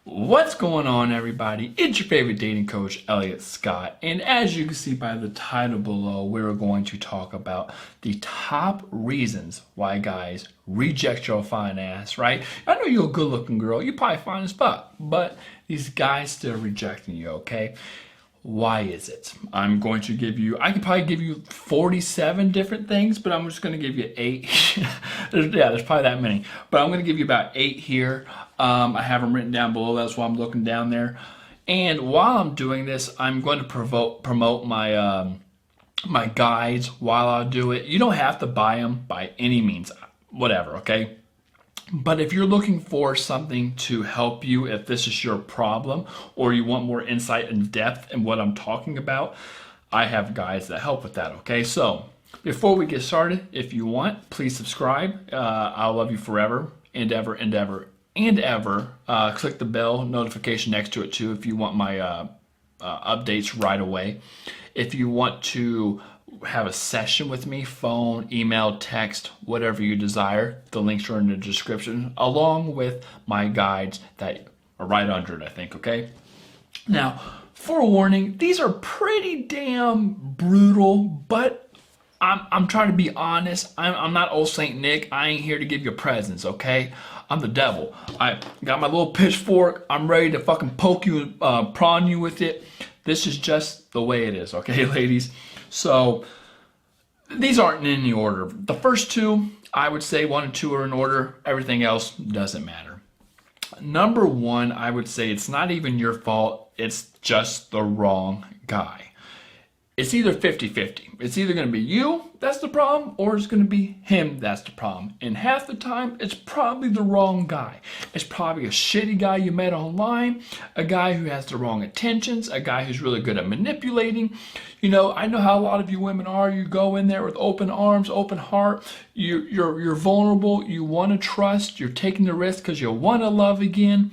What's going on, everybody? It's your favorite dating coach, Elliot Scott. And as you can see by the title below, we're going to talk about the top reasons why guys reject your fine ass, right? I know you're a good looking girl. You're probably fine as fuck, but these guys still rejecting you, okay? Why is it? I could probably give you 47 different things, but I'm just going to give you 8. there's probably that many. But I'm going to give you about 8 here. I have them written down below. That's why I'm looking down there. And while I'm doing this, I'm going to promote my guides while I do it. You don't have to buy them by any means. Whatever, okay? But if you're looking for something to help you, if this is your problem, or you want more insight and depth in what I'm talking about, I have guides that help with that, okay? So, before we get started, if you want, please subscribe. I'll love you forever and ever and ever and ever. Click the bell notification next to it too if you want my updates right away. If you want to have a session with me, phone, email, text, whatever you desire, the links are in the description, along with my guides that are right under it, I think, okay? Now, forewarning, these are pretty damn brutal, but I'm trying to be honest. I'm not old Saint Nick. I ain't here to give you presents, okay? I'm the devil. I got my little pitchfork. I'm ready to fucking poke you, prawn you with it. This is just the way it is, okay, ladies? So, these aren't in any order. The first two, I would say 1 and 2 are in order. Everything else doesn't matter. Number 1, I would say it's not even your fault. It's just the wrong guy. It's either 50-50. It's either going to be you, that's the problem, or it's going to be him, that's the problem. And half the time, it's probably the wrong guy. It's probably a shitty guy you met online, a guy who has the wrong intentions, a guy who's really good at manipulating. You know, I know how a lot of you women are. You go in there with open arms, open heart. You're vulnerable. You want to trust. You're taking the risk because you want to love again.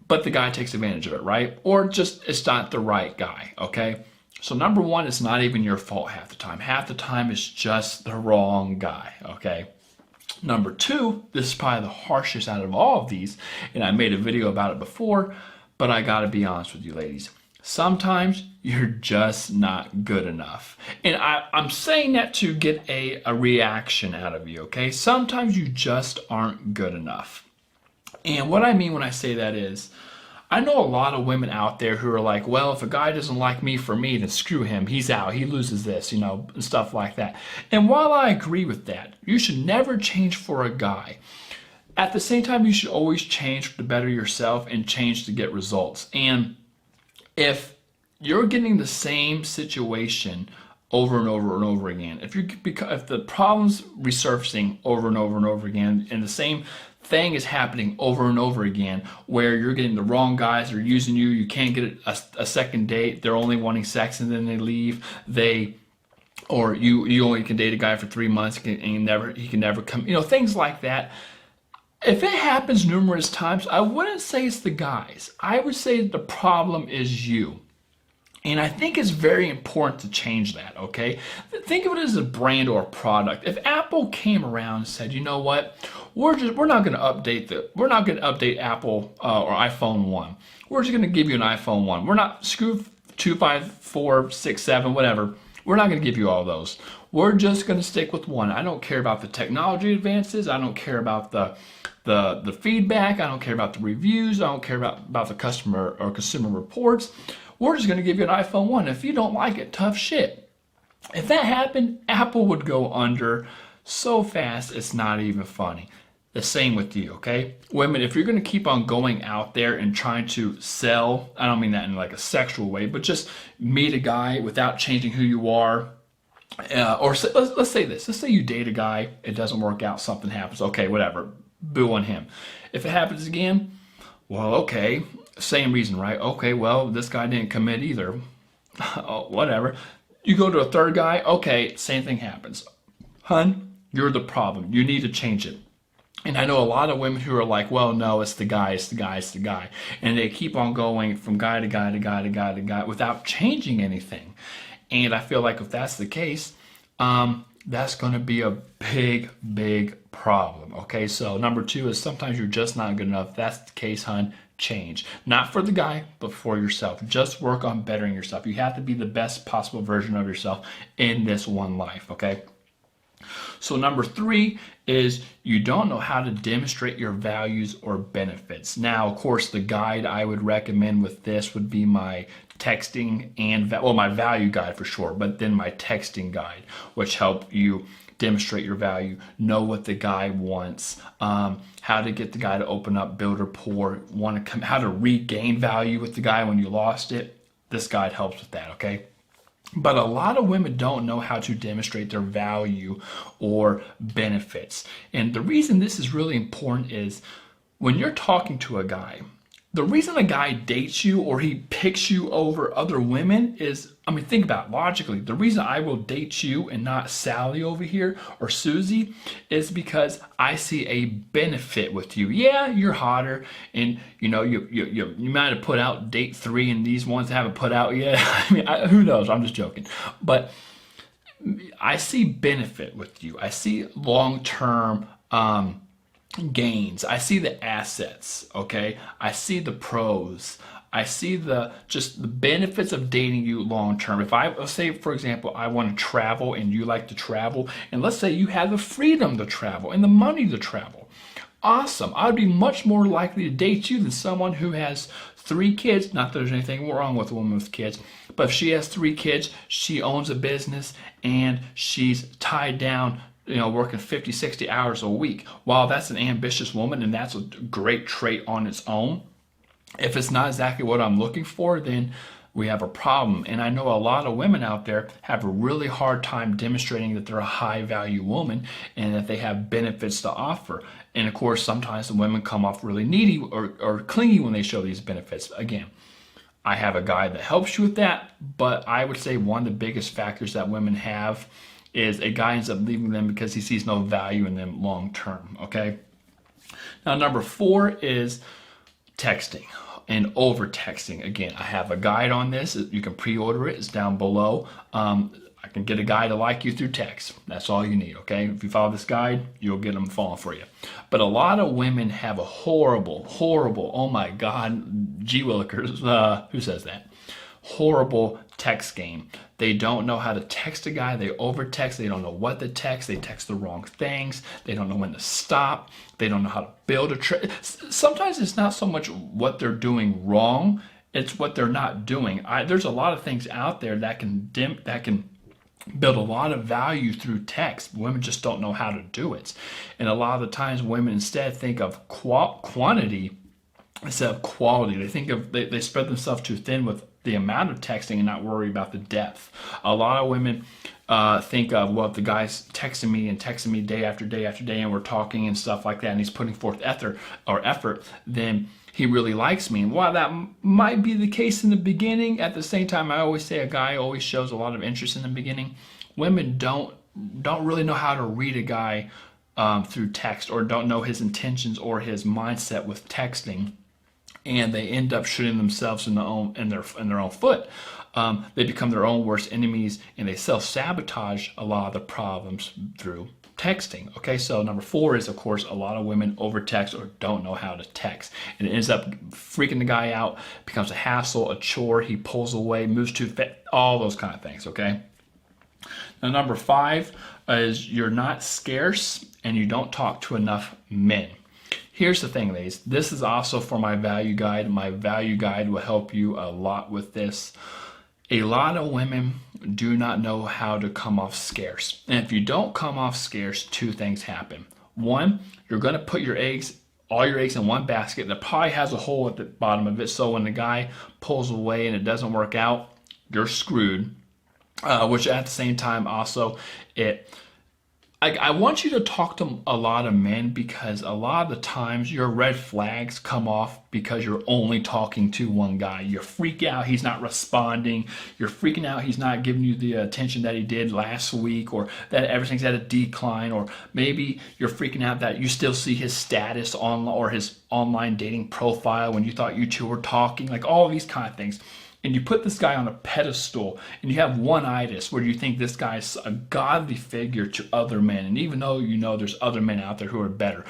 But the guy takes advantage of it, right? Or just it's not the right guy, okay? So number 1, it's not even your fault half the time. Half the time it's just the wrong guy, okay? Number 2, this is probably the harshest out of all of these, and I made a video about it before, but I gotta be honest with you ladies. Sometimes you're just not good enough. And I'm saying that to get a reaction out of you, okay? Sometimes you just aren't good enough. And what I mean when I say that is, I know a lot of women out there who are like, well, if a guy doesn't like me for me, then screw him. He's out. He loses this, you know, and stuff like that. And while I agree with that, you should never change for a guy. At the same time, you should always change to better yourself and change to get results. And if you're getting the same situation over and over and over again, if the problem's resurfacing over and over and over again, and the same thing is happening over and over again, where you're getting the wrong guys, they're using you, you can't get a second date, they're only wanting sex and then they leave, or you only can date a guy for 3 months and he can never come, you know, things like that. If it happens numerous times, I wouldn't say it's the guys. I would say the problem is you. And I think it's very important to change that, okay? Think of it as a brand or a product. If Apple came around and said, you know what, we're not going to update Apple or iPhone 1. We're just going to give you an iPhone 1. We're not screw 2, 5, 4, 6, 7, whatever. We're not going to give you all those. We're just going to stick with one. I don't care about the technology advances. I don't care about the feedback. I don't care about the reviews. I don't care about the customer or consumer reports. We're just going to give you an iPhone 1. If you don't like it, tough shit. If that happened, Apple would go under so fast it's not even funny. The same with you, okay? Women, if you're going to keep on going out there and trying to sell, I don't mean that in like a sexual way, but just meet a guy without changing who you are. Let's say this. Let's say you date a guy, it doesn't work out, something happens. Okay, whatever. Boo on him. If it happens again, well, okay. Same reason, right? Okay, well, this guy didn't commit either. Whatever. You go to a third guy, okay, same thing happens. Hun, you're the problem. You need to change it. And I know a lot of women who are like, well, no, it's the guy, it's the guy, it's the guy. And they keep on going from guy to guy to guy to guy to guy without changing anything. And I feel like if that's the case, that's going to be a big, big problem. Okay, so number two is sometimes you're just not good enough. If that's the case, hun, change. Not for the guy, but for yourself. Just work on bettering yourself. You have to be the best possible version of yourself in this one life, okay? So number three is you don't know how to demonstrate your values or benefits. Now, of course, the guide I would recommend with this would be my texting and, well, my value guide for sure, but then my texting guide, which help you demonstrate your value, know what the guy wants, how to get the guy to open up, build rapport, how to regain value with the guy when you lost it. This guide helps with that, okay? But a lot of women don't know how to demonstrate their value or benefits. And the reason this is really important is when you're talking to a guy, the reason a guy dates you or he picks you over other women is, I mean, think about it logically. The reason I will date you and not Sally over here or Susie is because I see a benefit with you. Yeah, you're hotter, and you know you might have put out date 3, and these ones haven't put out yet. I mean, who knows? I'm just joking, but I see benefit with you. I see long-term gains. I see the assets, okay? I see the pros. I see just the benefits of dating you long term. Let's say, for example, I want to travel and you like to travel, and let's say you have the freedom to travel and the money to travel. Awesome. I would be much more likely to date you than someone who has 3 kids. Not that there's anything wrong with a woman with kids, but if she has 3 kids, she owns a business, and she's tied down, working 50, 60 hours a week. While that's an ambitious woman and that's a great trait on its own, if it's not exactly what I'm looking for, then we have a problem. And I know a lot of women out there have a really hard time demonstrating that they're a high value woman and that they have benefits to offer. And of course, sometimes the women come off really needy or clingy when they show these benefits. Again, I have a guide that helps you with that, but I would say one of the biggest factors that women have is a guy ends up leaving them because he sees no value in them long term, okay? Now, number 4 is texting and over texting. Again, I have a guide on this. You can pre-order it. It's down below. I can get a guy to like you through text. That's all you need, okay? If you follow this guide, you'll get them falling for you. But a lot of women have a horrible, oh my God, gee willikers, who says that? Horrible text game. They don't know how to text a guy. They over text. They don't know what to text. They text the wrong things. They don't know when to stop. They don't know how to build a sometimes it's not so much what they're doing wrong, it's what they're not doing. There's a lot of things out there that can build a lot of value through text. Women just don't know how to do it. And a lot of the times women instead think of quantity instead of quality. They spread themselves too thin with the amount of texting and not worry about the depth. A lot of women think of, well, if the guy's texting me day after day after day and we're talking and stuff like that and he's putting forth effort, then he really likes me. And while that might be the case in the beginning, at the same time, I always say a guy always shows a lot of interest in the beginning. Women don't really know how to read a guy through text, or don't know his intentions or his mindset with texting, and they end up shooting themselves in their own foot. They become their own worst enemies, and they self-sabotage a lot of the problems through texting. Okay, so number 4 is, of course, a lot of women over text or don't know how to text, and it ends up freaking the guy out, becomes a hassle, a chore. He pulls away, moves too fast, all those kind of things. Okay. Now, number 5 is you're not scarce and you don't talk to enough men. Here's the thing, ladies. This is also for my value guide. My value guide will help you a lot with this. A lot of women do not know how to come off scarce. And if you don't come off scarce, 2 things happen. 1, you're going to put all your eggs in one basket that probably has a hole at the bottom of it. So when the guy pulls away and it doesn't work out, you're screwed. Which at the same time also, I want you to talk to a lot of men, because a lot of the times your red flags come off because you're only talking to one guy. You freak out he's not responding. You're freaking out he's not giving you the attention that he did last week, or that everything's at a decline, or maybe you're freaking out that you still see his status on or his online dating profile when you thought you two were talking, like all of these kind of things. and you put this guy on a pedestal and you have one-itis where you think this guy's a godly figure to other men, and even though you know there's other men out there who are better,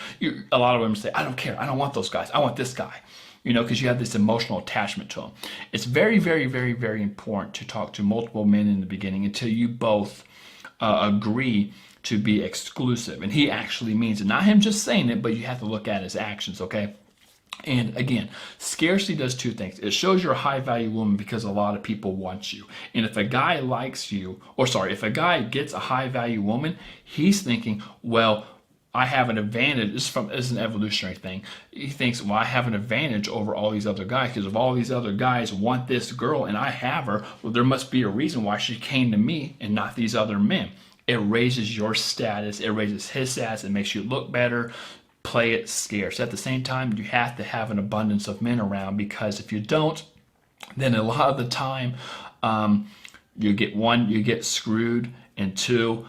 a lot of women say, I don't care, I don't want those guys, I want this guy, because you have this emotional attachment to him. It's very, very, very, very important to talk to multiple men in the beginning until you both agree to be exclusive. And he actually means it, not him just saying it, but you have to look at his actions, okay? And again, scarcity does two things. It shows you're a high value woman because a lot of people want you. And if a guy likes you, if a guy gets a high value woman, he's thinking, well, I have an advantage. This is an evolutionary thing. He thinks, well, I have an advantage over all these other guys because if all these other guys want this girl and I have her, well, there must be a reason why she came to me and not these other men. It raises your status. It raises his status. It makes you look better. Play it scarce. At the same time, you have to have an abundance of men around, because if you don't, then a lot of the time you get screwed, and two,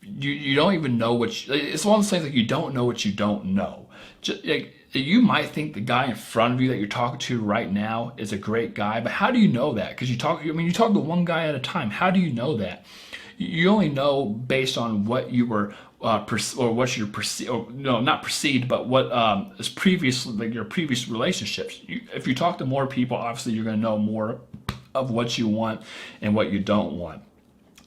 you don't even know it's one of those things like you don't know what you don't know. You might think the guy in front of you that you're talking to right now is a great guy, but how do you know that? Because you talk to one guy at a time. How do you know that? You only know based on what you were what you're perceived, or no, not perceived, but what is previous, like your previous relationships. If you talk to more people, obviously you're going to know more of what you want and what you don't want.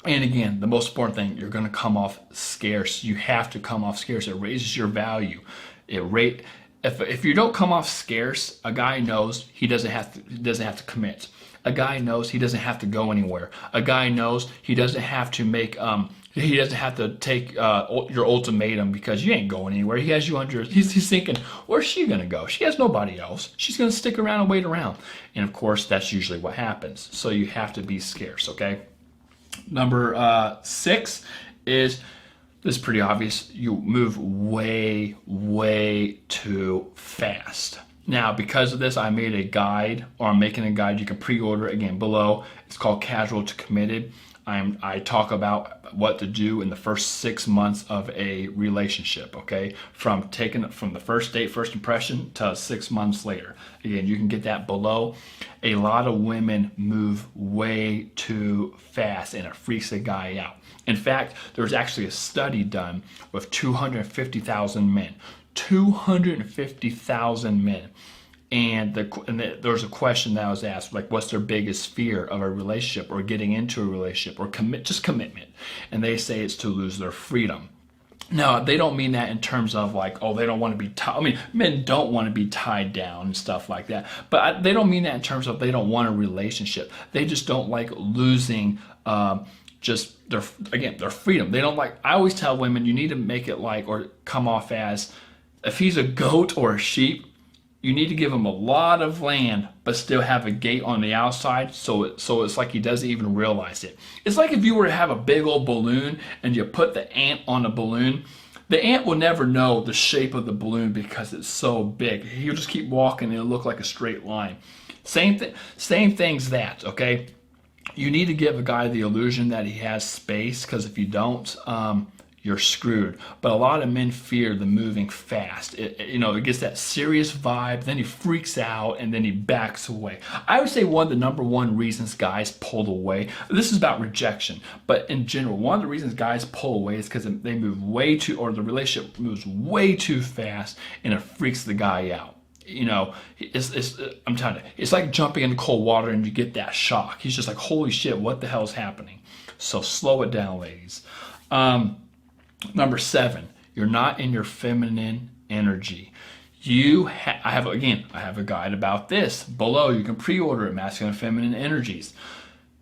And again, the most important thing, you're going to come off scarce. You have to come off scarce. It raises your value. If you don't come off scarce, a guy knows he doesn't have to commit. A guy knows he doesn't have to go anywhere. A guy knows he doesn't have to he doesn't have to take your ultimatum because you ain't going anywhere. He has you under. He's thinking, where's she gonna go? She has nobody else. She's gonna stick around and wait around. And of course, that's usually what happens. So you have to be scarce. Okay. Number 6 is, this is pretty obvious. You move way, way too fast. Now, because of this, I made a guide, or I'm making a guide. You can pre-order it again below. It's called Casual to Committed. I talk about what to do in the first 6 months of a relationship, okay? From the first date, first impression, to 6 months later. Again, you can get that below. A lot of women move way too fast, and it freaks a guy out. In fact, there was actually a study done with 250,000 men. 250,000 men. And there was a question that was asked, like, what's their biggest fear of a relationship or getting into a relationship or commitment? And they say it's to lose their freedom. Now, they don't mean that in terms of like, oh, they don't want to be tied. I mean, men don't want to be tied down and stuff like that. But they don't mean that in terms of they don't want a relationship. They just don't like losing just their freedom. They don't like, I always tell women, you need to make it like, or come off as, if he's a goat or a sheep, you need to give him a lot of land, but still have a gate on the outside, so it's like he doesn't even realize it. It's like if you were to have a big old balloon and you put the ant on a balloon. The ant will never know the shape of the balloon because it's so big. He'll just keep walking and it'll look like a straight line. Same thing's that, okay? You need to give a guy the illusion that he has space, because if you don't, you're screwed. But a lot of men fear the moving fast. It gets that serious vibe, then he freaks out, and then he backs away. I would say one of the number one reasons guys pull away, this is about rejection, but in general, one of the reasons guys pull away is because they move or the relationship moves way too fast, and it freaks the guy out. I'm telling you, it's like jumping into cold water and you get that shock. He's just like, holy shit, what the hell's happening? So slow it down, ladies. Number 7, you're not in your feminine energy. I have a guide about this below. You can pre-order it, Masculine and Feminine Energies.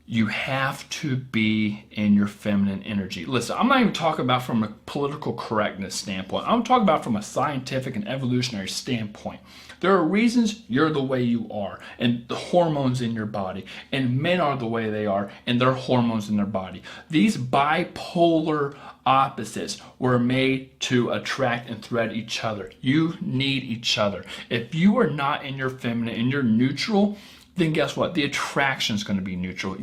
You have to be in your feminine energy. Listen, I'm not even talking about from a political correctness standpoint. I'm talking about from a scientific and evolutionary standpoint. There are reasons you're the way you are, and the hormones in your body, and men are the way they are, and their hormones in their body. These bipolar opposites were made to attract and thread each other. You need each other. If you are not in your feminine and you're neutral, then guess what? The attraction is going to be neutral.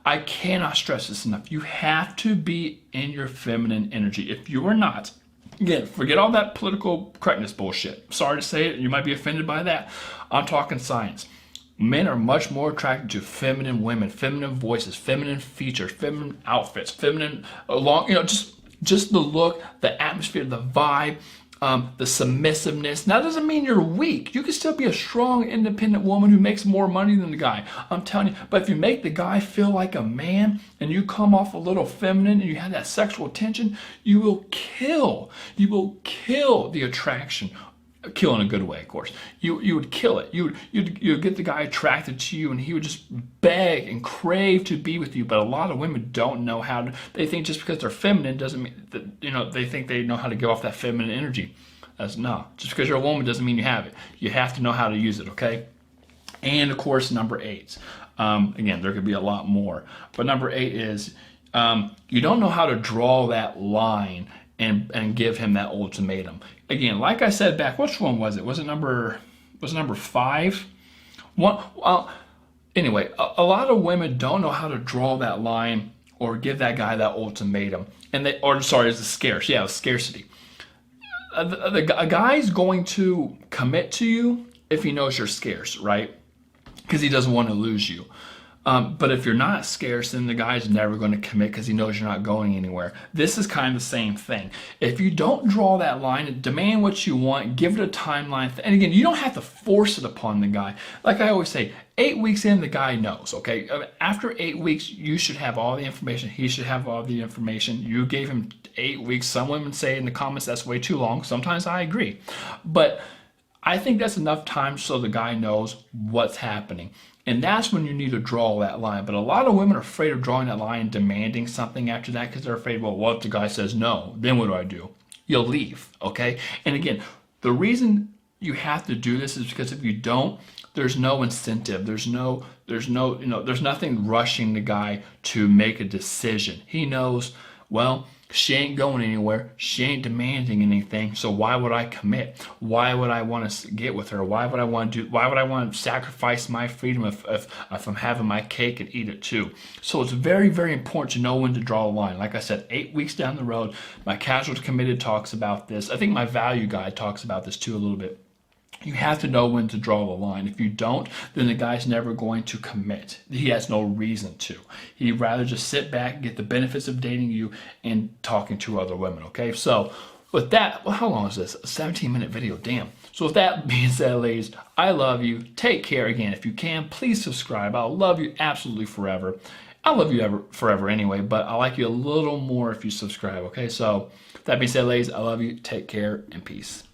I cannot stress this enough. You have to be in your feminine energy. If you are not, again, forget all that political correctness bullshit. Sorry to say it, you might be offended by that. I'm talking science. Men are much more attracted to feminine women, feminine voices, feminine features, feminine outfits, feminine along, just the look, the atmosphere, the vibe, the submissiveness. Now, that doesn't mean you're weak. You can still be a strong, independent woman who makes more money than the guy. I'm telling you. But if you make the guy feel like a man and you come off a little feminine and you have that sexual tension, you will kill. You will kill the attraction. Kill in a good way, of course. You would kill it. You'd get the guy attracted to you, and he would just beg and crave to be with you. But a lot of women don't know how to. They think just because they're feminine doesn't mean that, they think they know how to give off that feminine energy. No. Just because you're a woman doesn't mean you have it. You have to know how to use it. Okay. And of course, number 8. Again, there could be a lot more, but number 8 is you don't know how to draw that line and give him that ultimatum. Again, like I said back, which one was it? Was it number 5? Anyway, a lot of women don't know how to draw that line or give that guy that ultimatum. It's scarce. Yeah, it was scarcity. A guy's going to commit to you if he knows you're scarce, right? Because he doesn't want to lose you. But if you're not scarce, then the guy's never going to commit because he knows you're not going anywhere. This is kind of the same thing. If you don't draw that line, demand what you want, give it a timeline. And again, you don't have to force it upon the guy. Like I always say, 8 weeks in, the guy knows, okay? After 8 weeks, you should have all the information. He should have all the information. You gave him 8 weeks. Some women say in the comments that's way too long. Sometimes I agree. But I think that's enough time so the guy knows what's happening. And that's when you need to draw that line. But a lot of women are afraid of drawing that line and demanding something after that because they're afraid, well, what if the guy says no? Then what do I do? You'll leave, okay? And again, the reason you have to do this is because if you don't, there's no incentive. There's nothing rushing the guy to make a decision. He knows, well, she ain't going anywhere. She ain't demanding anything. So why would I commit? Why would I want to get with her? Why would I want to sacrifice my freedom if I'm having my cake and eat it too? So it's very, very important to know when to draw a line. Like I said, 8 weeks down the road, my casual to committed talks about this. I think my value guide talks about this too a little bit. You have to know when to draw the line. If you don't, then the guy's never going to commit. He has no reason to. He'd rather just sit back, get the benefits of dating you and talking to other women, okay? So with that, well, how long is this? A 17-minute video, damn. So with that being said, ladies, I love you. Take care. Again, if you can, please subscribe. I'll love you absolutely forever. I love you forever anyway, but I like you a little more if you subscribe, okay? So with that being said, ladies, I love you. Take care and peace.